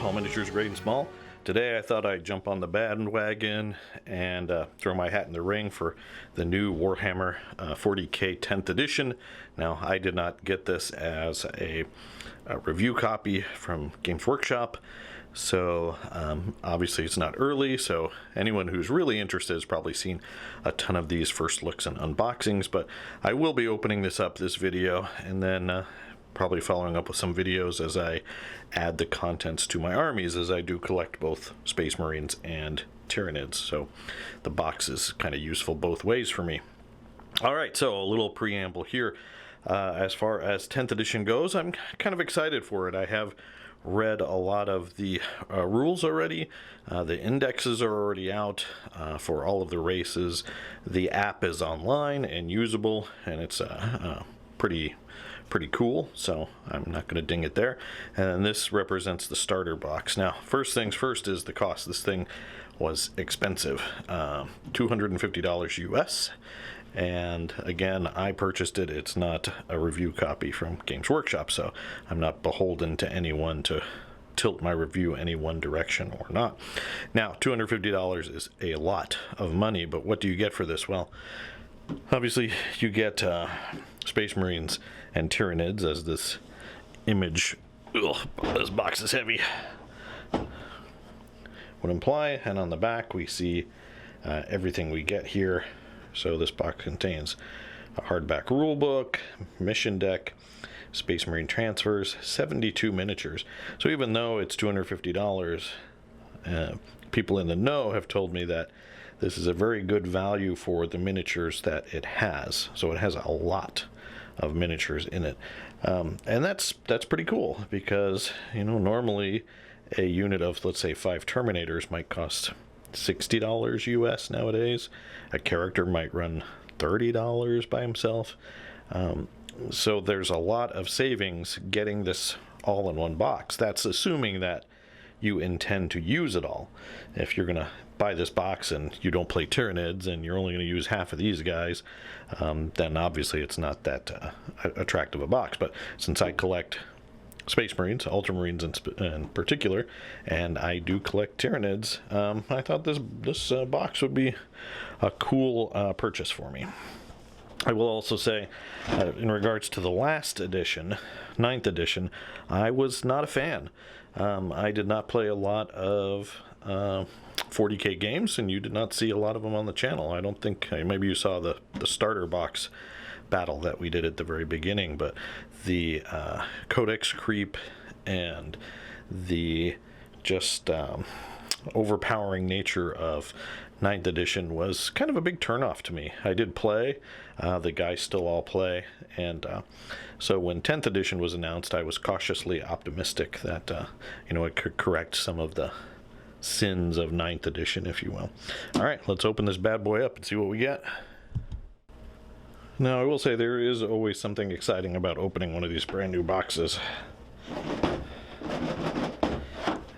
all miniatures great and small. Today I thought I'd jump on the bandwagon and throw my hat in the ring for the new Warhammer 40k 10th edition. Now, I did not get this as a review copy from Games Workshop, so obviously it's not early, so anyone who's really interested has probably seen a ton of these first looks and unboxings, but I will be opening this up this video and then probably following up with some videos as I add the contents to my armies, as I do collect both Space Marines and Tyranids, so the box is kind of useful both ways for me. Alright, so a little preamble here. As far as 10th edition goes, I'm kind of excited for it. I have read a lot of the rules already. The indexes are already out for all of the races. The app is online and usable, and it's pretty cool, so I'm not going to ding it there. And this represents the starter box. Now, first things first is the cost. This thing was expensive, $250 US, and again, I purchased it. It's not a review copy from Games Workshop, so I'm not beholden to anyone to tilt my review any one direction or not. Now, $250 is a lot of money, but what do you get for this? Well, obviously you get Space Marines and Tyranids, as this image, this box is heavy, would imply, and on the back we see everything we get here. So this box contains a hardback rulebook, mission deck, Space Marine transfers, 72 miniatures. So even though it's $250, people in the know have told me that this is a very good value for the miniatures that it has. So it has a lot of miniatures in it, and that's pretty cool, because normally a unit of, let's say, 5 Terminators might cost $60 US nowadays. A character might run $30 by himself. So there's a lot of savings getting this all in one box. That's assuming that you intend to use it all. If you're gonna buy this box and you don't play Tyranids and you're only going to use half of these guys, then obviously it's not that attractive a box. But since I collect Space Marines, Ultramarines in particular, and I do collect Tyranids, I thought this box would be a cool purchase for me. I will also say, in regards to the last edition, 9th edition, I was not a fan. I did not play a lot of 40k games, and you did not see a lot of them on the channel. I don't think, maybe you saw the starter box battle that we did at the very beginning, but the codex creep and the just overpowering nature of 9th edition was kind of a big turnoff to me. I did play, the guys still all play, and so when 10th edition was announced, I was cautiously optimistic that it could correct some of the sins of 9th edition, if you will. Alright, let's open this bad boy up and see what we get. Now, I will say there is always something exciting about opening one of these brand new boxes.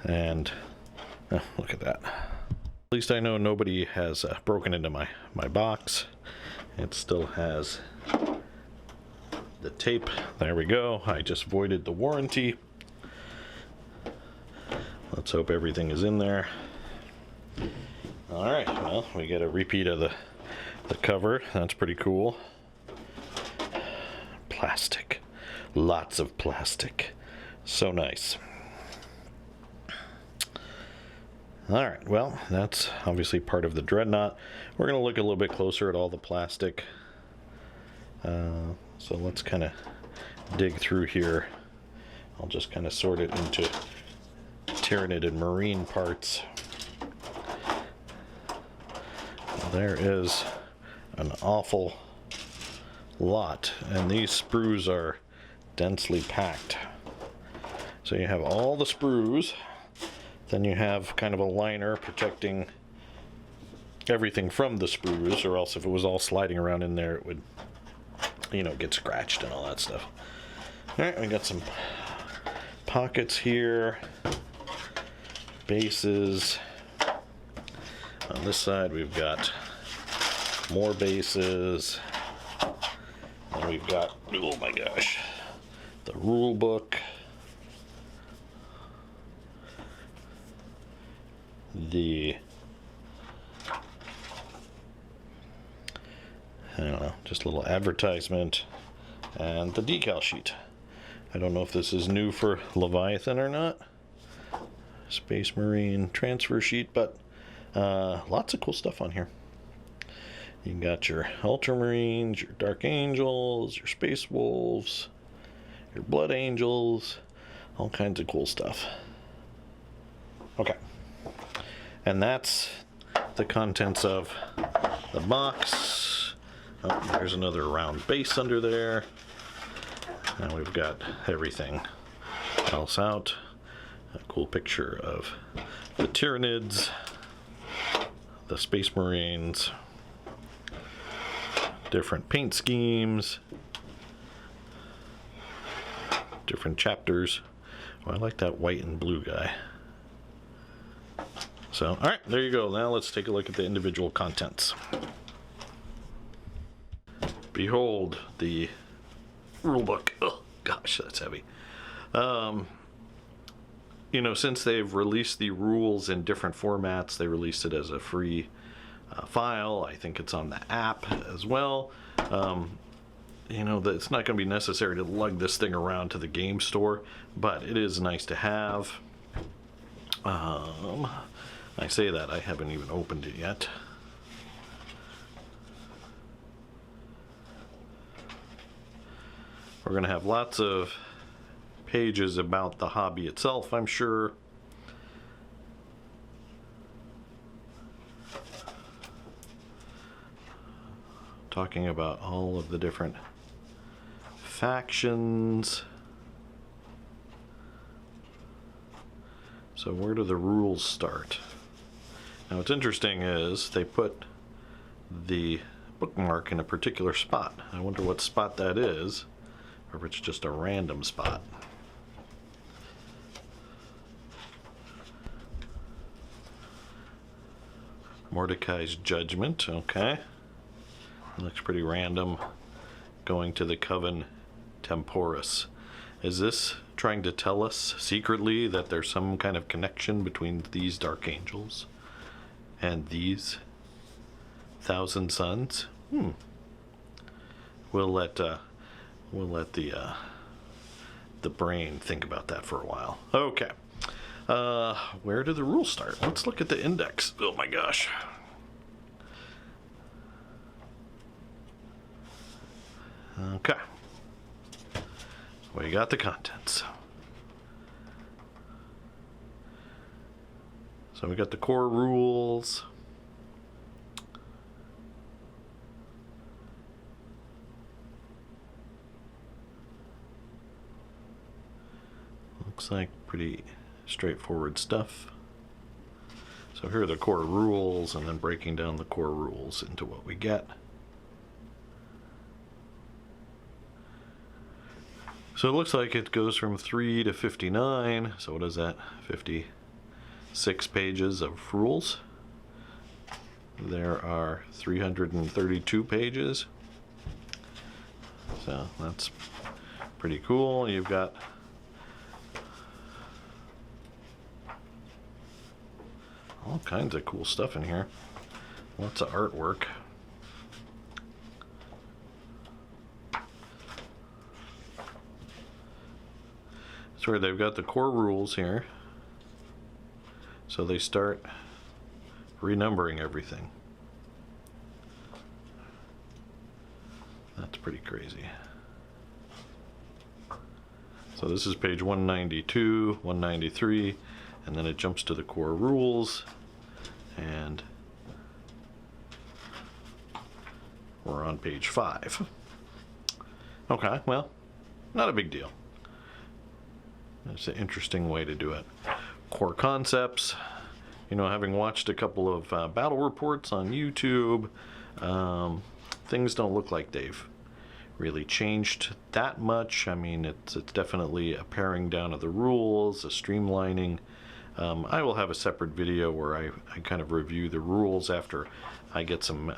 And look at that. At least I know nobody has broken into my box. It still has the tape. There we go. I just voided the warranty. Let's hope everything is in there. Alright, well, we get a repeat of the cover. That's pretty cool. Plastic. Lots of plastic. So nice. Alright, well, that's obviously part of the Dreadnought. We're going to look a little bit closer at all the plastic. So let's kind of dig through here. I'll just kind of sort it into Tyranid and Marine parts. There is an awful lot, and these sprues are densely packed. So you have all the sprues, then you have kind of a liner protecting everything from the sprues, or else if it was all sliding around in there, it would, get scratched and all that stuff. Alright, we got some pockets here, bases. On this side we've got more bases, and we've got, oh my gosh, the rule book, the, I don't know, just a little advertisement and the decal sheet. I don't know if this is new for Leviathan or not. Space Marine transfer sheet, but lots of cool stuff on here. You got your Ultramarines, your Dark Angels, your Space Wolves, your Blood Angels, all kinds of cool stuff. Okay, and that's the contents of the box. Oh, there's another round base under there. And we've got everything else out. A cool picture of the Tyranids, the Space Marines, different paint schemes, different chapters. Oh, I like that white and blue guy. So, all right, there you go. Now let's take a look at the individual contents. Behold the rulebook. Oh gosh, that's heavy. You know, since they've released the rules in different formats, they released it as a free file. I think it's on the app as well. You know, it's not going to be necessary to lug this thing around to the game store, but it is nice to have. I say that, I haven't even opened it yet. We're going to have lots of pages about the hobby itself, I'm sure. Talking about all of the different factions. So where do the rules start? Now what's interesting is they put the bookmark in a particular spot. I wonder what spot that is, or if it's just a random spot. Mordecai's Judgment, okay. Looks pretty random. Going to the Coven Temporis. Is this trying to tell us secretly that there's some kind of connection between these Dark Angels and these Thousand Suns? We'll let the brain think about that for a while. Okay. Where do the rules start? Let's look at the index. Oh my gosh. Okay. We got the contents. So we got the core rules. Looks like pretty straightforward stuff. So here are the core rules, and then breaking down the core rules into what we get. So it looks like it goes from 3 to 59. So what is that? 56 pages of rules. There are 332 pages. So that's pretty cool. You've got all kinds of cool stuff in here. Lots of artwork. So where they've got the core rules here. So they start renumbering everything. That's pretty crazy. So this is page 192, 193, and then it jumps to the core rules, and we're on page 5. Okay, well, not a big deal. It's an interesting way to do it. Core concepts, you know, having watched a couple of battle reports on YouTube, things don't look like they've really changed that much. I mean, it's definitely a paring down of the rules, a streamlining. I will have a separate video where I kind of review the rules after I get some,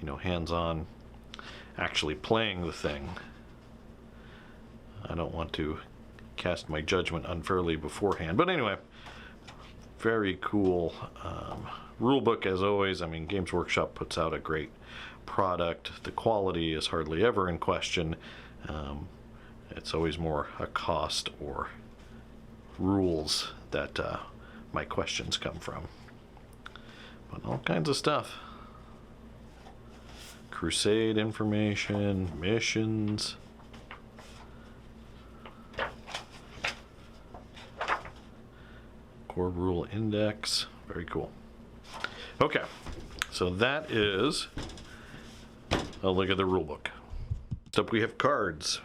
you know, hands-on actually playing the thing. I don't want to cast my judgment unfairly beforehand. But anyway, very cool rulebook as always. I mean, Games Workshop puts out a great product. The quality is hardly ever in question. It's always more a cost or rules that my questions come from. But all kinds of stuff. Crusade information, missions. Core rule index. Very cool. Okay, so that is a look at the rulebook. Next up we have cards.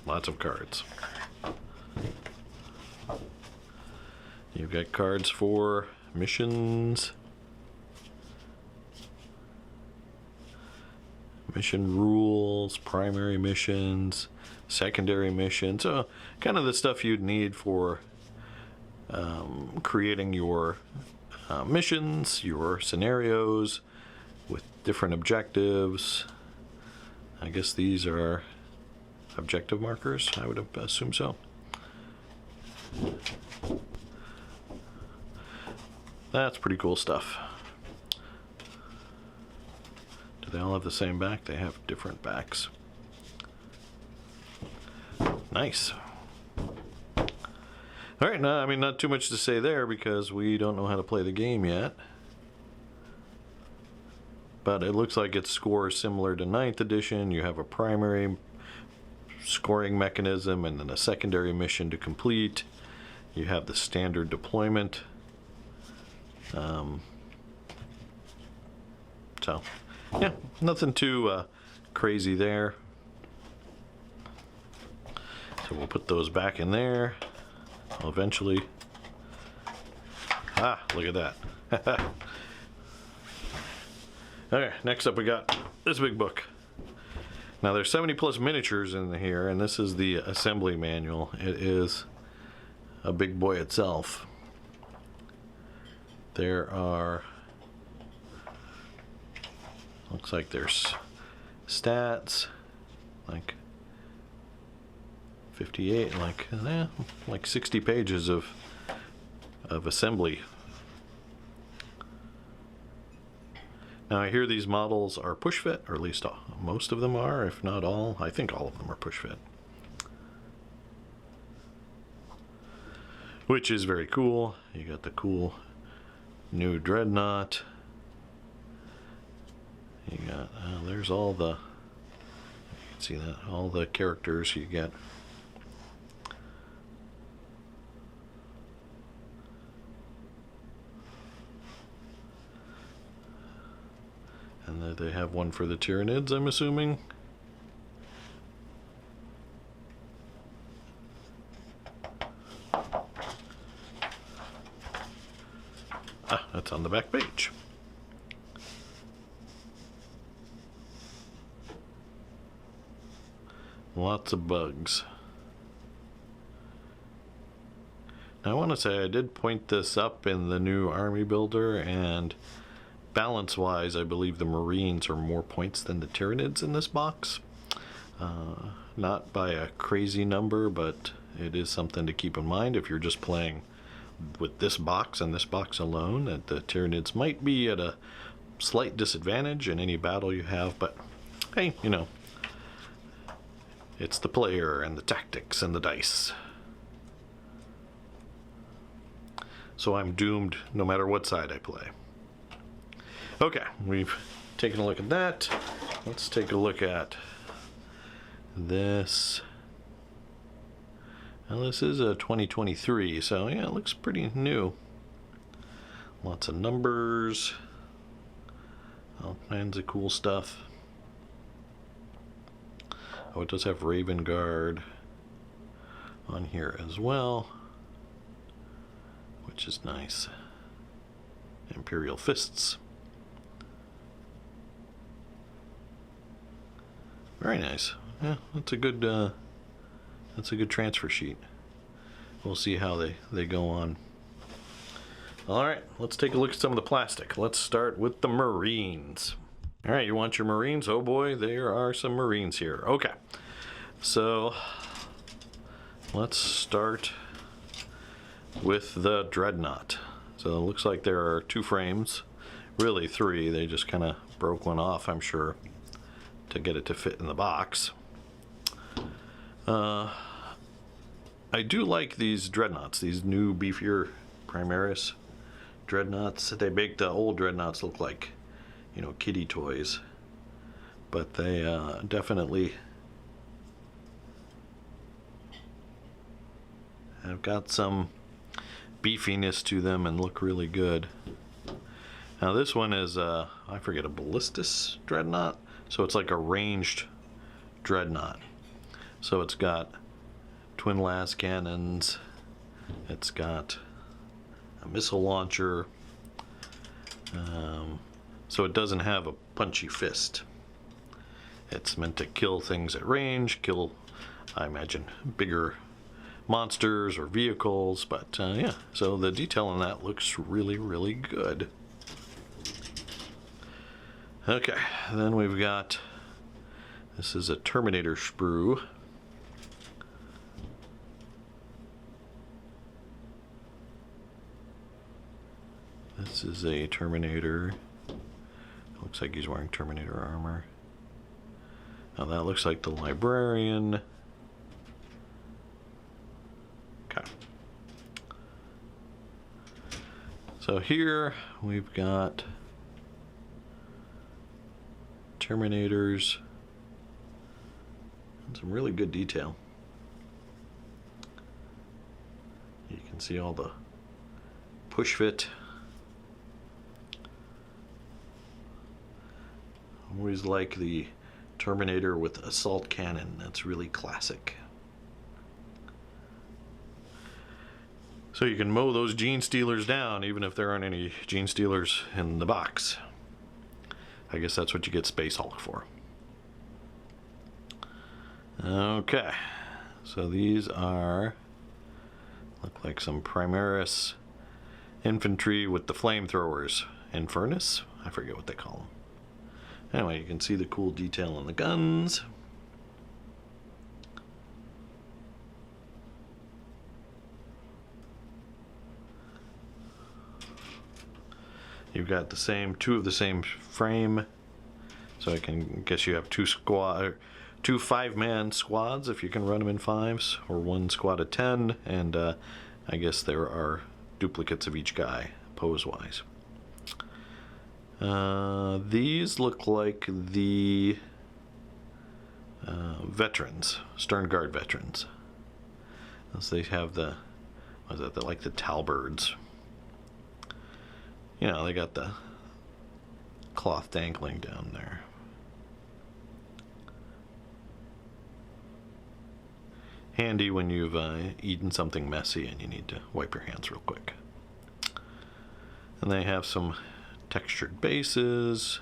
Lots of cards. You've got cards for missions, mission rules, primary missions, secondary missions, so kind of the stuff you'd need for creating your missions, your scenarios with different objectives. I guess these are objective markers, I would assume so. That's pretty cool stuff. Do they all have the same back? They have different backs. Nice. Alright, now, I mean, not too much to say there because we don't know how to play the game yet. But it looks like its score is similar to 9th edition. You have a primary scoring mechanism and then a secondary mission to complete. You have the standard deployment. So, yeah, nothing too crazy there. So we'll put those back in there. Eventually. Ah, look at that. Okay, next up we got this big book. Now there's 70 plus miniatures in here, and this is the assembly manual. It is a big boy itself. There are, looks like there's stats, like 58, like 60 pages of assembly. Now I hear these models are push fit, or at least most of them are, if not all. I think all of them are push fit. Which is very cool. You got the cool new dreadnought. You got, there's all the, you can see that, all the characters you get. And they have one for the Tyranids, I'm assuming. Ah, that's on the back page. Lots of bugs. Now I want to say I did point this up in the new army builder, and balance-wise, I believe the Marines are more points than the Tyranids in this box. Not by a crazy number, but it is something to keep in mind if you're just playing with this box and this box alone, that the Tyranids might be at a slight disadvantage in any battle you have, but hey, you know, it's the player and the tactics and the dice. So I'm doomed no matter what side I play. Okay, we've taken a look at that. Let's take a look at this. Now this is a 2023, so yeah, it looks pretty new. Lots of numbers, all kinds of cool stuff. Oh, it does have Raven Guard on here as well, which is nice. Imperial Fists. Very nice. Yeah, that's a good transfer sheet. We'll see how they go on. All right, let's take a look at some of the plastic. Let's start with the Marines. All right, you want your Marines? Oh boy, there are some Marines here. Okay, so let's start with the Dreadnought. So it looks like there are 2 frames, really 3. They just kind of broke one off, I'm sure, to get it to fit in the box. I do like these Dreadnoughts, these new beefier Primaris Dreadnoughts. They make the old Dreadnoughts look like, you know, kiddie toys, but they definitely have got some beefiness to them and look really good. Now this one is I forget, a ballistus Dreadnought, so it's like a ranged Dreadnought. So it's got twin las cannons, it's got a missile launcher, so it doesn't have a punchy fist. It's meant to kill things at range, kill, I imagine, bigger monsters or vehicles, but yeah, so the detail on that looks really, really good. Okay, then we've got, this is a Terminator sprue. This is a Terminator. Looks like he's wearing Terminator armor. Now that looks like the Librarian. Okay. So here we've got Terminators and some really good detail. You can see all the push fit. I always like the Terminator with assault cannon. That's really classic. So you can mow those gene stealers down even if there aren't any gene stealers in the box. I guess that's what you get Space Hulk for. Okay, so these are, look like some Primaris infantry with the flamethrowers. Infernus? I forget what they call them. Anyway, you can see the cool detail on the guns. You've got the same, 2 of the same frame, so I can guess you have 2 5-man squads if you can run them in 5s, or 1 squad of 10, and I guess there are duplicates of each guy pose-wise. These look like the veterans, Stern Guard veterans. As they have the, what is that? They're like the Talbirds. You know, they got the cloth dangling down there. Handy when you've eaten something messy and you need to wipe your hands real quick. And they have some textured bases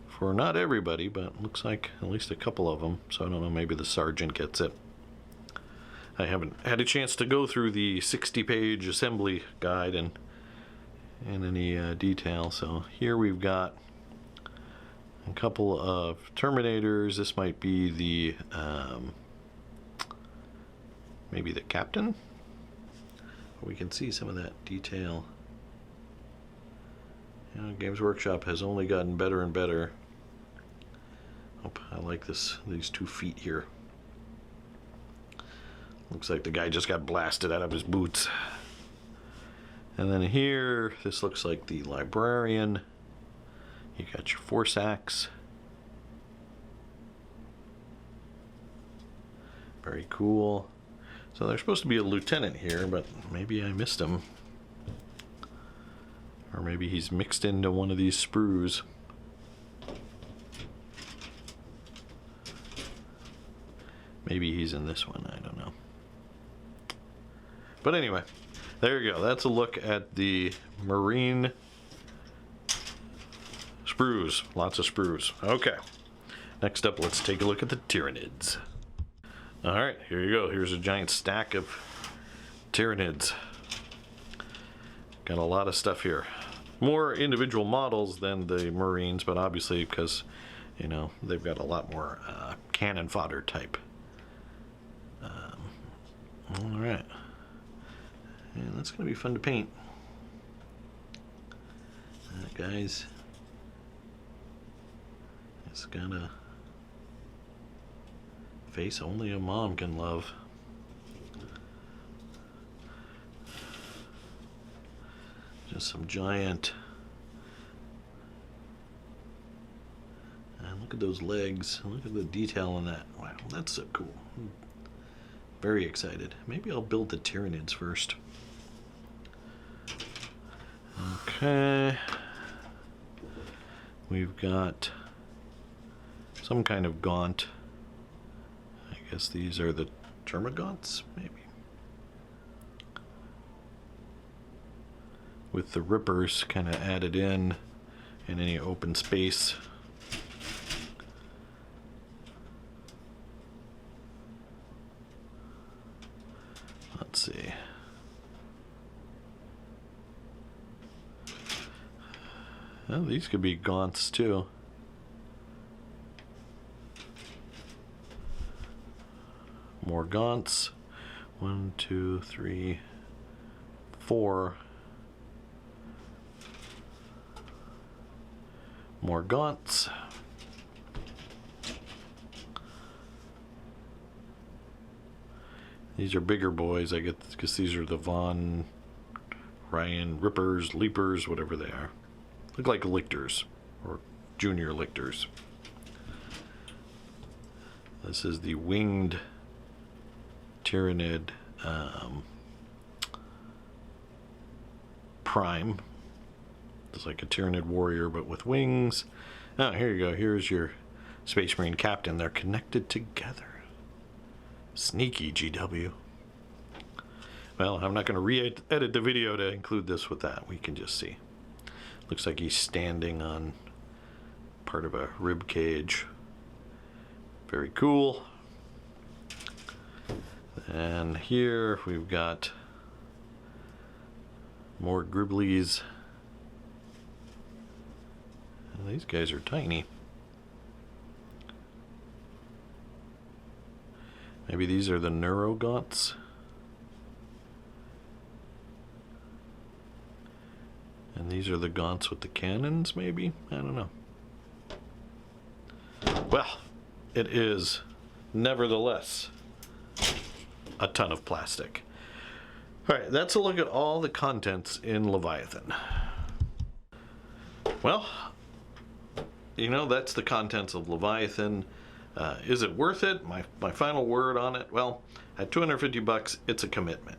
for not everybody, but looks like at least a couple of them. So I don't know, maybe the sergeant gets it. I haven't had a chance to go through the 60-page assembly guide and in any detail. So here we've got a couple of Terminators. This might be the maybe the captain. We can see some of that detail. You know, Games Workshop has only gotten better and better. Oh, I like these 2 feet here. Looks like the guy just got blasted out of his boots. And then here, this looks like the Librarian. You got your Force Axe. Very cool. So there's supposed to be a lieutenant here, but maybe I missed him. Or maybe he's mixed into one of these sprues. Maybe he's in this one, I don't know. But anyway, there you go. That's a look at the Marine sprues. Lots of sprues. Okay. Next up, let's take a look at the Tyranids. Alright, here you go. Here's a giant stack of Tyranids. Got a lot of stuff here. More individual models than the Marines, but obviously because, you know, they've got a lot more cannon fodder type. Alright. And that's going to be fun to paint. Guys, it's got a face only a mom can love. Just some giant. And look at those legs. Look at the detail on that. Wow, that's so cool. Very excited. Maybe I'll build the Tyranids first. Okay. We've got some kind of gaunt. I guess these are the Termagants, maybe. With the rippers kind of added in any open space. Let's see. Well, these could be gaunts too. More gaunts. 1, 2, 3, 4. More gaunts. These are bigger boys, I get, because these are the Von Ryan Rippers, Leapers, whatever they are. Look like lictors, or junior lictors. This is the winged Tyranid Prime. It's like a Tyranid warrior, but with wings. Oh, here you go. Here's your Space Marine captain. They're connected together. Sneaky, GW. Well, I'm not going to re-edit the video to include this with that. We can just see. Looks like he's standing on part of a rib cage. Very cool. And here we've got more Gribblies. And these guys are tiny. Maybe these are the Neurogaunts. And these are the gaunts with the cannons, maybe? I don't know. Well, it is nevertheless a ton of plastic. Alright, that's a look at all the contents in Leviathan. Well, you know, that's the contents of Leviathan. Is it worth it? My final word on it? Well, at $250, it's a commitment.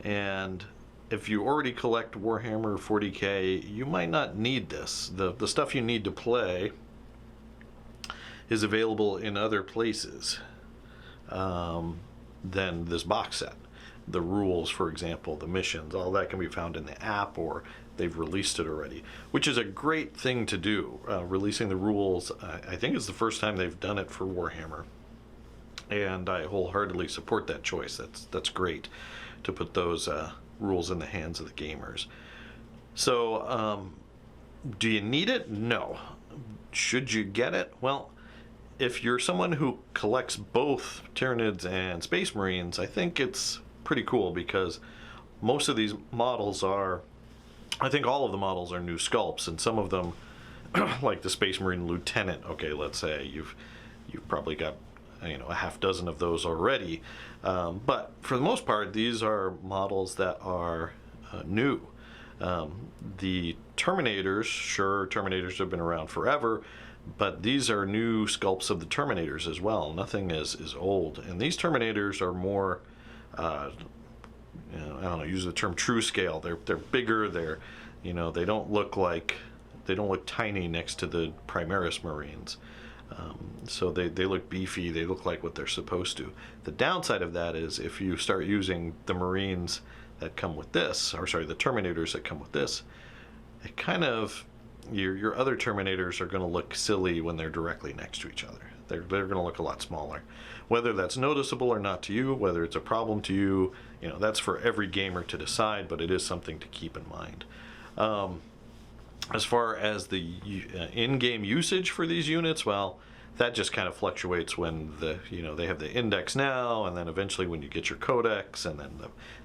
And if you already collect Warhammer 40K, you might not need this. The stuff you need to play is available in other places than this box set. The rules, for example, the missions, all that can be found in the app, or they've released it already, which is a great thing to do. Releasing the rules, I think it's the first time they've done it for Warhammer, and I wholeheartedly support that choice. That's great to put those rules in the hands of the gamers. So, do you need it? No. Should you get it? Well, if you're someone who collects both Tyranids and Space Marines, I think it's pretty cool, because most of these models are, I think all of the models are new sculpts, and some of them, like the Space Marine Lieutenant, okay, let's say you've probably got, you know, a half dozen of those already, but for the most part, these are models that are new. The Terminators, sure, Terminators have been around forever, but these are new sculpts of the Terminators as well. Nothing is old, and these Terminators are more, you know, I don't know, use the term true scale. They're bigger. They're, you know, they don't look tiny next to the Primaris Marines. So they look beefy. They look like what they're supposed to. The downside of that is if you start using the Marines that come with this, or sorry, the Terminators that come with this, it kind of, your other Terminators are going to look silly when they're directly next to each other. They're going to look a lot smaller. Whether that's noticeable or not to you, whether it's a problem to you, you know, that's for every gamer to decide, but it is something to keep in mind. As far as the in-game usage for these units, well, that just kind of fluctuates when they have the index now, and then eventually when you get your codex, and then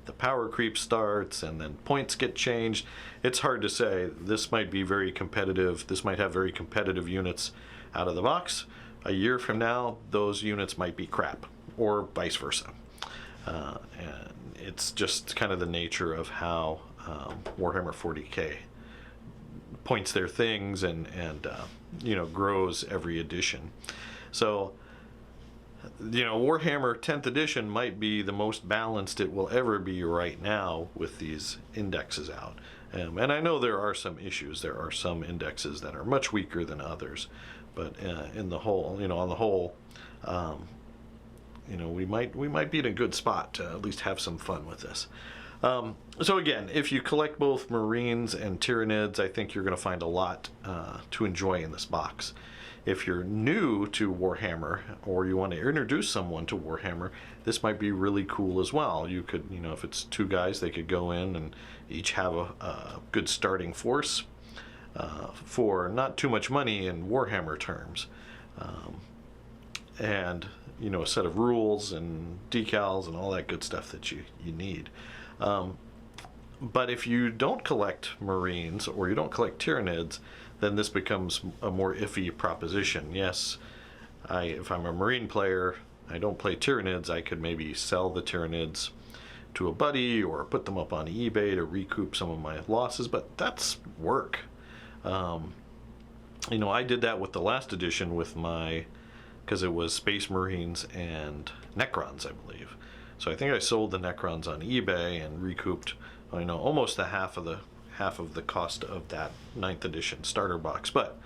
the power creep starts, and then points get changed. It's hard to say. This might be very competitive. This might have very competitive units out of the box. A year from now, those units might be crap, or vice versa. And it's just kind of the nature of how Warhammer 40K points their things and grows every edition. So Warhammer 10th edition might be the most balanced it will ever be right now with these indexes out. And I know there are some issues. There are some indexes that are much weaker than others, but in the whole, on the whole, we might be in a good spot to at least have some fun with this. So again, if you collect both Marines and Tyranids, I think you're going to find a lot to enjoy in this box. If you're new to Warhammer, or you want to introduce someone to Warhammer, this might be really cool as well. You could, if it's two guys, they could go in and each have a good starting force for not too much money in Warhammer terms. And a set of rules and decals and all that good stuff that you need. But if you don't collect Marines or you don't collect Tyranids, then this becomes a more iffy proposition. Yes, if I'm a Marine player, I don't play Tyranids, I could maybe sell the Tyranids to a buddy or put them up on eBay to recoup some of my losses, but that's work. I did that with the last edition with because it was Space Marines and Necrons, I believe. So I think I sold the Necrons on eBay and recouped, almost the half of the cost of that 9th edition starter box. But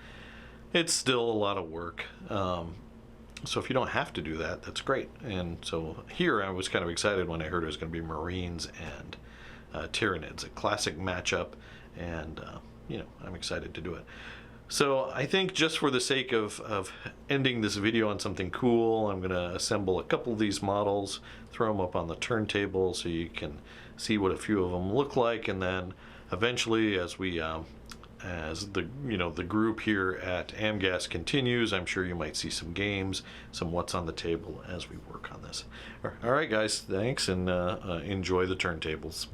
it's still a lot of work. So if you don't have to do that, that's great. And so here I was kind of excited when I heard it was going to be Marines and Tyranids, a classic matchup, and I'm excited to do it. So I think just for the sake of ending this video on something cool, I'm going to assemble a couple of these models, throw them up on the turntable so you can see what a few of them look like, and then eventually as the group here at AmGas continues, I'm sure you might see some games, some what's on the table as we work on this. All right, guys, thanks, and enjoy the turntables.